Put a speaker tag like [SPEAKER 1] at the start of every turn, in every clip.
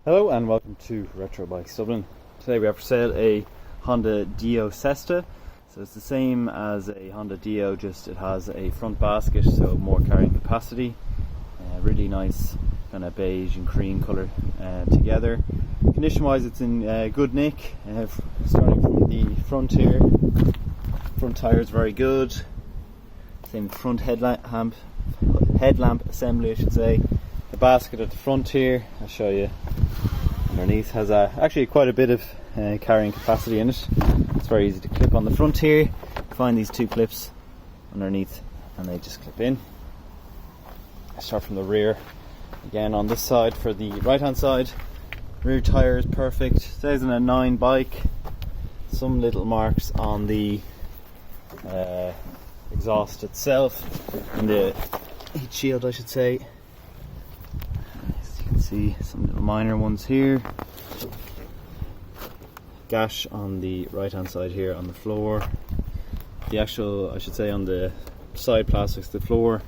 [SPEAKER 1] Hello and welcome to Retro Bikes Dublin. Today we have for sale a Honda Dio Cesta. So it's the same as a Honda Dio, just it has a front basket, so more carrying capacity. Really nice kind of beige and cream colour together. Condition wise it's in good nick, starting from the front here. Front tyre is very good. Same front headlamp assembly I should say. The basket at the front here, I'll show you. Underneath has actually quite a bit of carrying capacity in it. It's very easy to clip on the front here. Find these two clips underneath and they just clip in. I start from the rear. Again on this side for the right hand side. Rear tyre is perfect. 2009 bike. Some little marks on the exhaust itself and the heat shield I should say. See some little minor ones here. Gash on the right hand side here on the floor. The actual, I should say, on the side plastics, the floor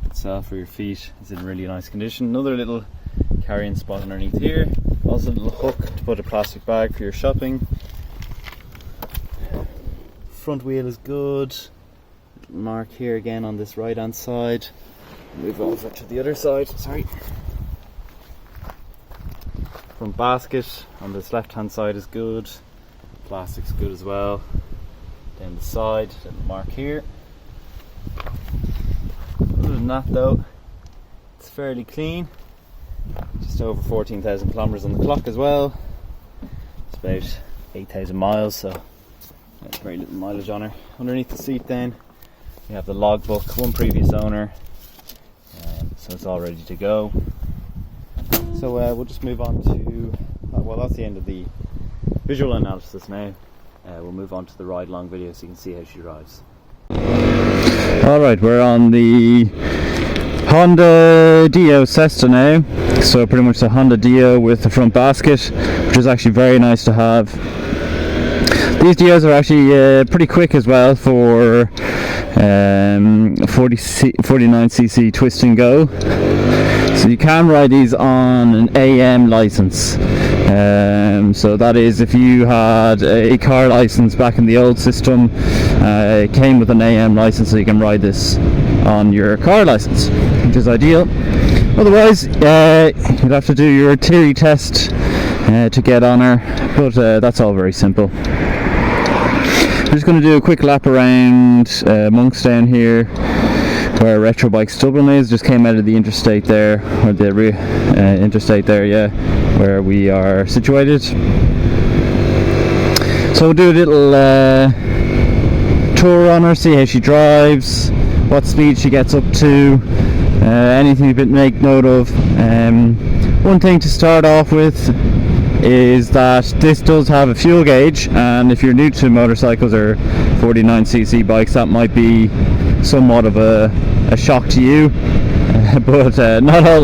[SPEAKER 1] itself for your feet is in really nice condition. Another little carrying spot underneath here. Also a little hook to put a plastic bag for your shopping. Front wheel is good. Little mark here again on this right hand side. Move over to the other side, sorry. Front basket on this left hand side is good. Plastic's good as well. Down the side, little mark here. Other than that though, it's fairly clean. Just over 14,000 kilometers on the clock as well. It's about 8,000 miles, so that's very little mileage on her. Underneath the seat then, we have the logbook, one previous owner, so it's all ready to go. So we'll just move on to, well that's the end of the visual analysis now. We'll move on to the ride along video so you can see how she drives. Alright, we're on the Honda Dio Cesta now. So pretty much the Honda Dio with the front basket, which is actually very nice to have. These Dios are actually pretty quick as well for 49cc twist and go. So you can ride these on an AM license. So that is if you had a car license back in the old system, it came with an AM license, so you can ride this on your car license, which is ideal. Otherwise, you'd have to do your theory test to get on her, but that's all very simple. I'm just going to do a quick lap around Monkstown here, where Retro Bikes Dublin is. Just came out of the interstate there, or the interstate there, yeah, where we are situated. So we'll do a little tour on her, see how she drives, what speed she gets up to, anything to make note of. One thing to start off with is that this does have a fuel gauge, and if you're new to motorcycles or 49cc bikes, that might be somewhat of a shock to you, but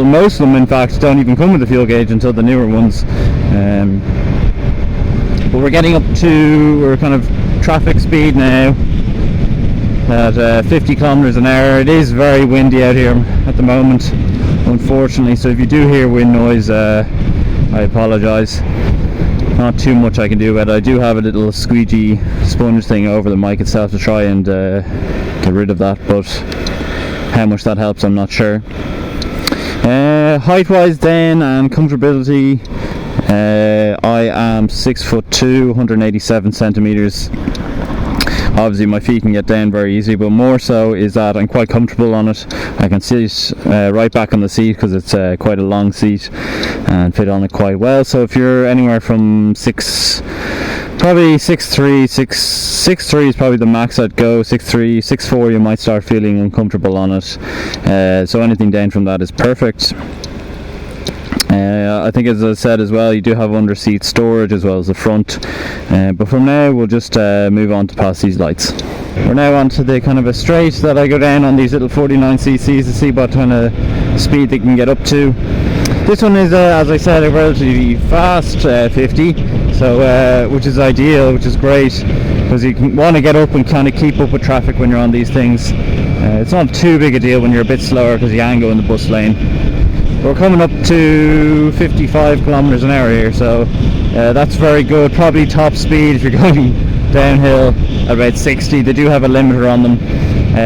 [SPEAKER 1] most of them in fact don't even come with a fuel gauge until the newer ones. But we're getting up to, we're kind of traffic speed now at 50 kilometers an hour. It is very windy out here at the moment, unfortunately, so if you do hear wind noise, I apologise. Not too much I can do about it. I do have a little squeegee sponge thing over the mic itself to try and get rid of that, but how much that helps I'm not sure. Height wise then, and comfortability, I am 6'2", 187 centimeters. Obviously my feet can get down very easily, but more so is that I'm quite comfortable on it. I can sit right back on the seat because it's quite a long seat and fit on it quite well. So if you're anywhere from 6'3", 6'3" is probably the max I'd go. 6'3", 6'4", you might start feeling uncomfortable on it. So anything down from that is perfect. I think, as I said as well, you do have under seat storage as well as the front, but from now we'll just move on to past these lights. We're now on to the kind of a straight that I go down on these little 49cc's to see what kind of speed they can get up to. This one is, as I said, a relatively fast 50, so which is ideal, which is great, because you want to get up and kind of keep up with traffic when you're on these things. It's not too big a deal when you're a bit slower because you can go in the bus lane. We're coming up to 55 kilometers an hour here, so that's very good. Probably top speed if you're going downhill at about 60. They do have a limiter on them.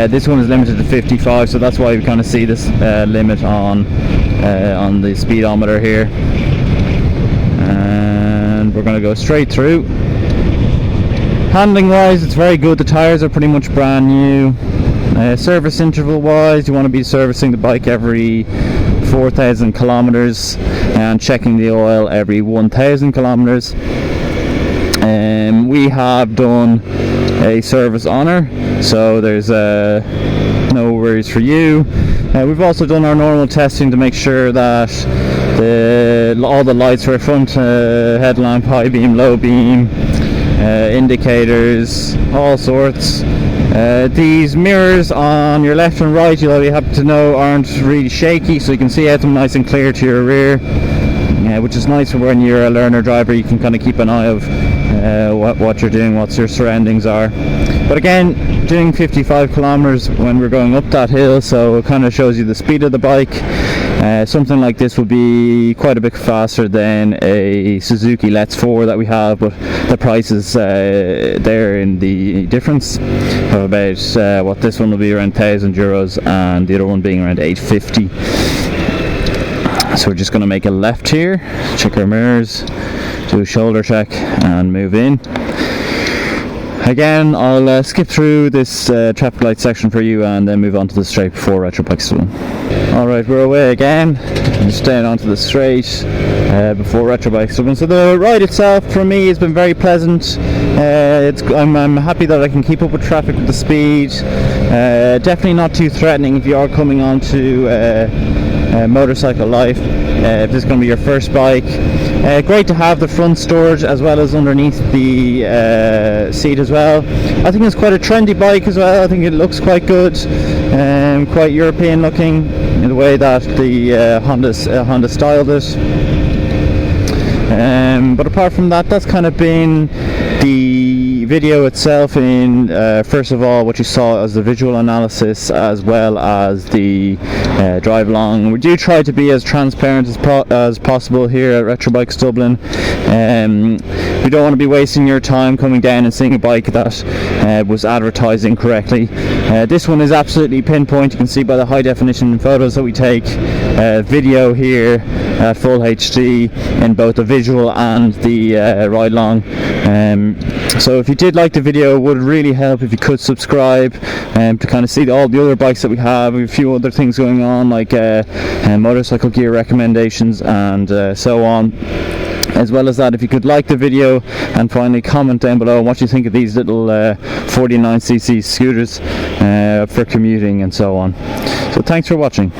[SPEAKER 1] This one is limited to 55, so that's why we kind of see this limit on the speedometer here. And we're going to go straight through. Handling wise, it's very good. The tyres are pretty much brand new. Service interval wise, you want to be servicing the bike every 4,000 kilometers and checking the oil every 1,000 kilometers. We have done a service honour, so there's no worries for you. We've also done our normal testing to make sure that all the lights are front headlamp, high beam, low beam, indicators, all sorts. These mirrors on your left and right, you'll have to know, aren't really shaky, so you can see out them nice and clear to your rear, which is nice for when you're a learner driver. You can kind of keep an eye of what you're doing, what your surroundings are. But again, doing 55 kilometers when we're going up that hill, so it kind of shows you the speed of the bike. Something like this would be quite a bit faster than a Suzuki Let's 4 that we have, but the price is there in the difference of about what this one will be around €1,000 and the other one being around 850. So we're just going to make a left here, check our mirrors, do a shoulder check and move in. Again, I'll skip through this traffic light section for you and then move on to the straight before Retro Bike Dublin. Alright, we're away again, just staying onto the straight before Retro Bike Dublin. So the ride itself for me has been very pleasant. I'm happy that I can keep up with traffic with the speed. Definitely not too threatening if you are coming onto motorcycle life. If this is going to be your first bike. Great to have the front storage as well as underneath the seat as well. I think it's quite a trendy bike as well. I think it looks quite good, quite European looking in the way that the Honda styled it. But apart from that, that's kind of been the video itself. In first of all, what you saw as the visual analysis as well as the drive along. We do try to be as transparent as possible here at Retro Bikes Dublin. We don't want to be wasting your time coming down and seeing a bike that was advertised incorrectly. This one is absolutely pinpoint. You can see by the high definition photos that we take. Video here at full HD in both the visual and the ride along. So if you did like the video, it would really help if you could subscribe to kind of see all the other bikes that we have. We have a few other things going on, like motorcycle gear recommendations and so on. As well as that, if you could like the video and finally comment down below what you think of these little 49cc scooters for commuting and so on. So thanks for watching.